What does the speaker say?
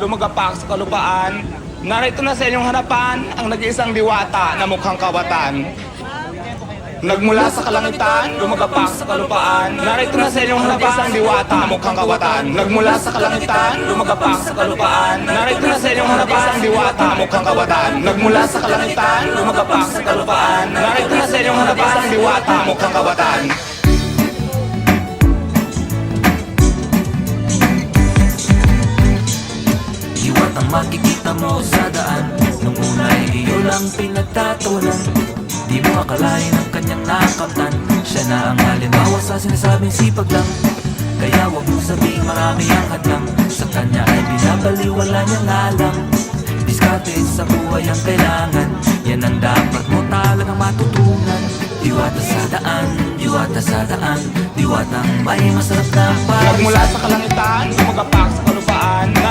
lumagapak sa kalupaan. Narito na sa inyong harapan ang nag-iisang diwata na mukhang kawatan. Nagmula sa kalangitan, lumagapak sa kalupaan. Narito na sa inyong harapan isang diwata na mukhang kawatan. Nagmula sa kalangitan, lumagapak sa kalupaan. Narito na sa inyong harapan isang diwata na mukhang kawatan. Nagmula sa kalangitan, lumagapak sa kalupaan. Narito na sa inyong harapan isang diwata na mukhang kawatan. Diwat ang makikita mo sa daan. Nung una'y iyo lang pinagtatulan. Di mo akalain ang kanyang nakamtan. Siya na ang halimbawa sa sinasabing sipag lang. Kaya wag mo sabing marami ang hadlang. Sa kanya ay binabaliwala niyang alam. Diskarte sa buhay ang kailangan. Yan ang dapat mo talagang matutunan. Diwata sa daan, diwata sa daan. Diwatang may masarap na paris. Nagmula sa kalangitan, lumagapak sa